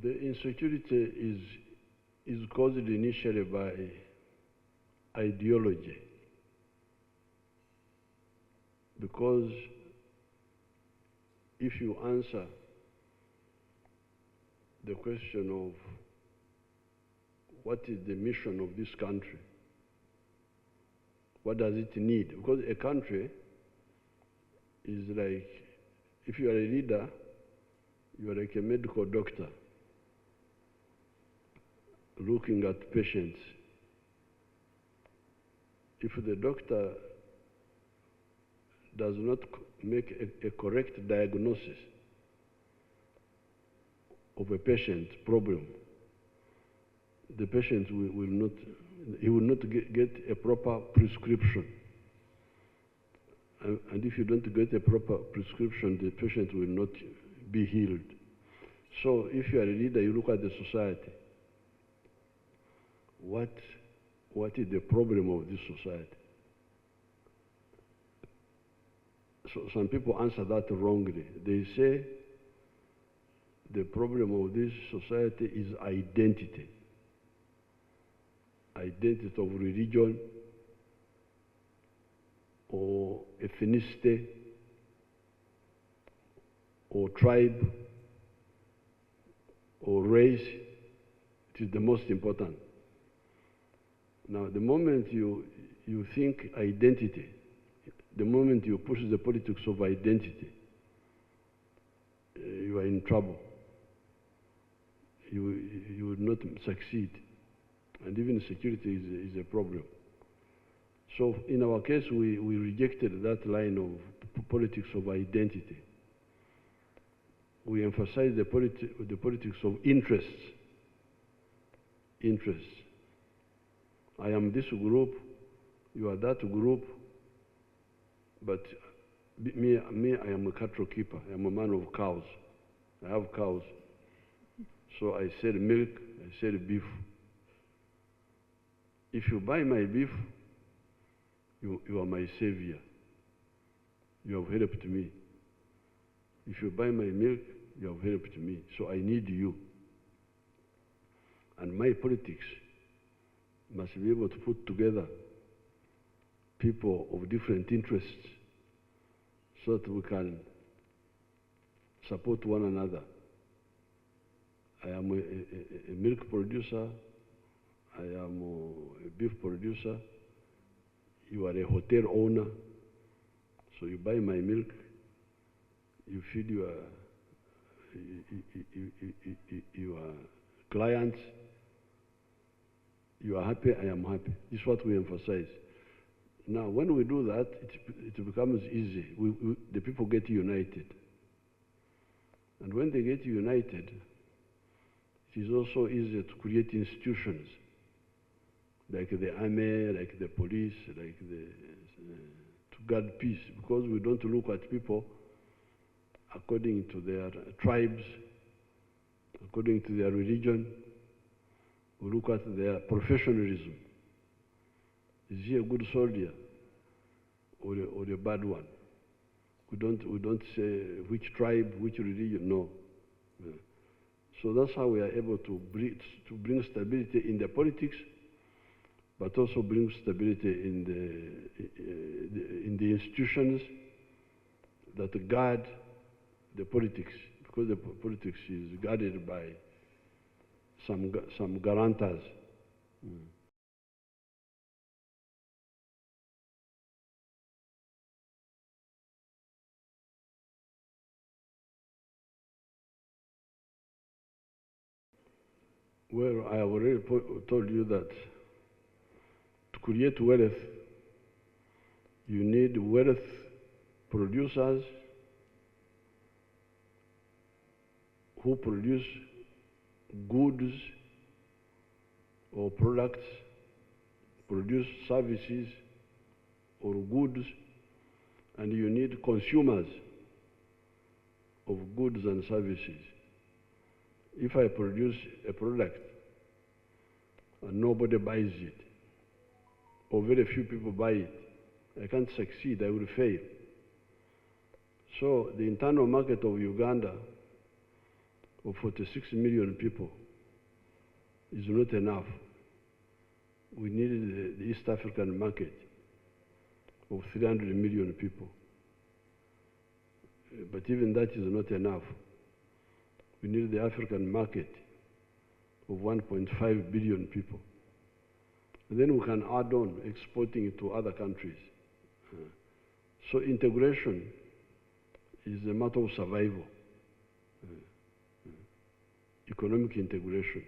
The insecurity is caused initially by ideology, because if you answer the question of what is the mission of this country, what does it need? Because a country is like, if you are a leader, you are like a medical doctor looking at patients. If the doctor does not make a correct diagnosis of a patient problem, the patient will not get a proper prescription. And if you don't get a proper prescription, the patient will not be healed. So if you are a leader, you look at the society. What is the problem of this society? So some people answer that wrongly. They say the problem of this society is identity. Identity of religion or ethnicity or tribe or race. It is the most important. Now, the moment you think identity, the moment you push the politics of identity, you are in trouble. You will not succeed. And even security is a problem. So in our case, we rejected that line of politics of identity. We emphasize the politics of interests. Interests. I am this group, you are that group, but me, I am a cattle keeper. I am a man of cows. I have cows. So I sell milk, I sell beef. If you buy my beef, you are my savior. You have helped me. If you buy my milk, you have helped me. So I need you. And my politics must be able to put together people of different interests so that we can support one another. I am a milk producer. I am a beef producer. You are a hotel owner. So you buy my milk. You feed your clients. You are happy, I am happy. This is what we emphasize. Now, when we do that, it becomes easy. The people get united. And when they get united, it is also easier to create institutions like the army, like the police, like to guard peace, because we don't look at people according to their tribes, according to their religion. We look at their professionalism. Is he a good soldier or a bad one? We don't say which tribe, which religion, no. Yeah. So that's how we are able to bring stability in the politics, but also bring stability in the institutions that guard the politics, because the politics is guarded by some guarantors. Well, I have already told you that to create wealth, you need wealth producers who produce goods or products, produce services or goods, and you need consumers of goods and services. If I produce a product and nobody buys it, or very few people buy it, I can't succeed, I will fail. So the internal market of Uganda of 46 million people is not enough. We need the East African market of 300 million people. But even that is not enough. We need the African market of 1.5 billion people. And then we can add on exporting it to other countries. So integration is a matter of survival, economic integration.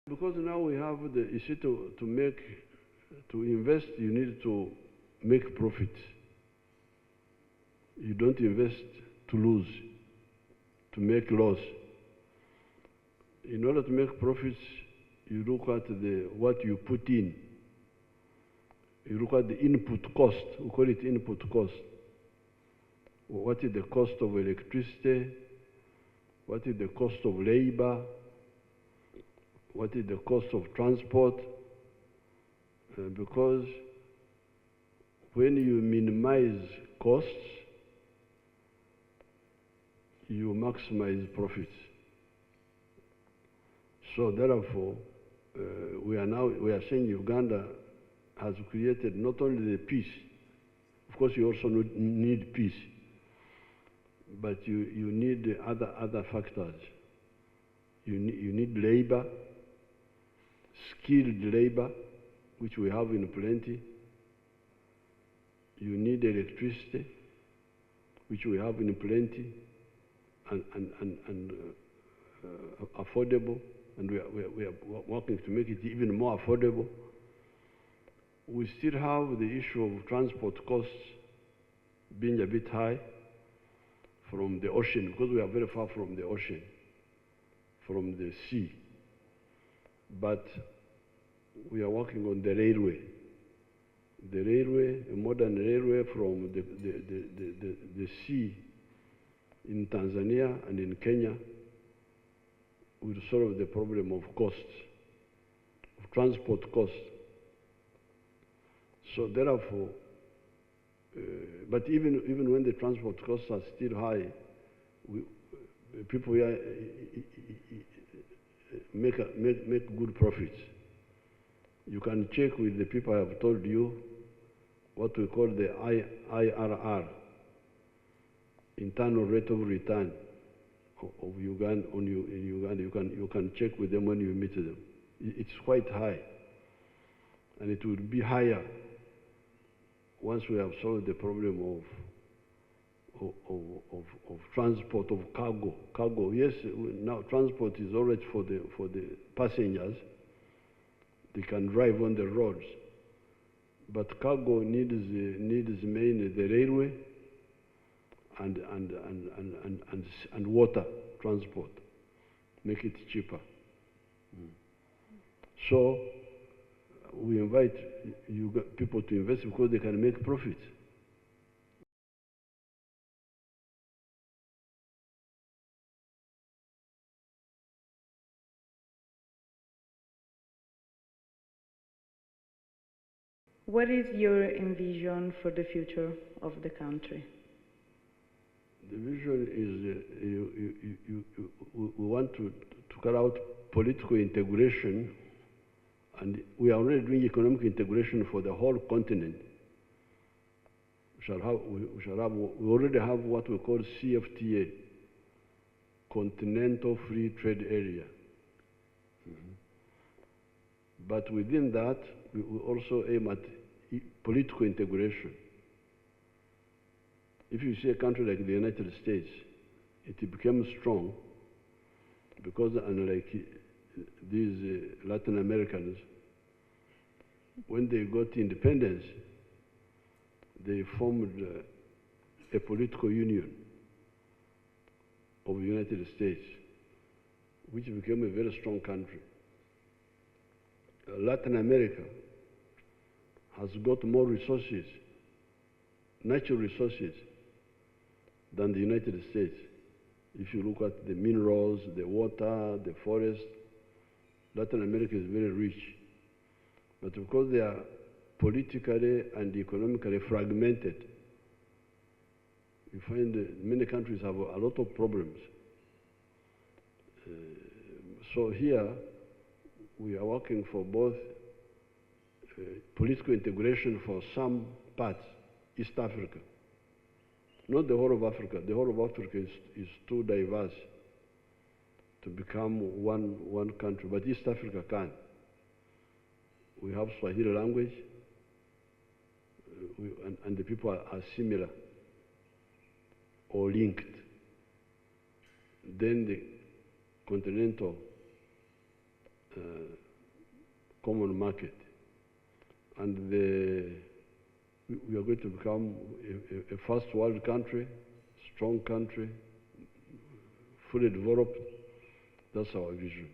Because now we have the issue to invest, you need to make profit. You don't invest to lose, to make loss. In order to make profits, you look at what you put in. You look at the input cost, we call it input cost. What is the cost of electricity? What is the cost of labor? What is the cost of transport? Because when you minimize costs, you maximize profits. So therefore, we are saying Uganda has created not only the peace, of course you also need peace, but you need other factors. You need labor, skilled labor, which we have in plenty. You need electricity, which we have in plenty, and affordable, and we are working to make it even more affordable. We still have the issue of transport costs being a bit high from the ocean, because we are very far from the ocean, from the sea. But we are working on the railway. The railway, a modern railway from the sea in Tanzania and in Kenya will solve the problem of costs, of transport costs. So therefore, but even when the transport costs are still high, people here make good profits. You can check with the people I have told you what we call the IRR, internal rate of return of Uganda. In Uganda, you can check with them when you meet them. It's quite high, and it will be higher once we have solved the problem of transport of cargo. Cargo, yes, now transport is all right for the passengers. They can drive on the roads, but cargo needs mainly the railway and water transport. Make it cheaper. So we invite people to invest because they can make profits. What is your envision for the future of the country? The vision is we want to carry out political integration, and we are already doing economic integration for the whole continent. We already have what we call CFTA, Continental Free Trade Area. But within that, we also aim at political integration. If you see a country like the United States, it became strong because, unlike these Latin Americans, when they got independence, they formed a political union of the United States, which became a very strong country. Latin America has got more resources, natural resources, than the United States. If you look at the minerals, the water, the forest, Latin America is very rich. But because they are politically and economically fragmented, you find many countries have a lot of problems. So here, we are working for both political integration for some parts, East Africa. Not the whole of Africa. The whole of Africa is too diverse to become one country, but East Africa can. We have Swahili language, and the people are similar or linked. Then the continental common market, and we are going to become a first world country, strong country, fully developed. That's our vision.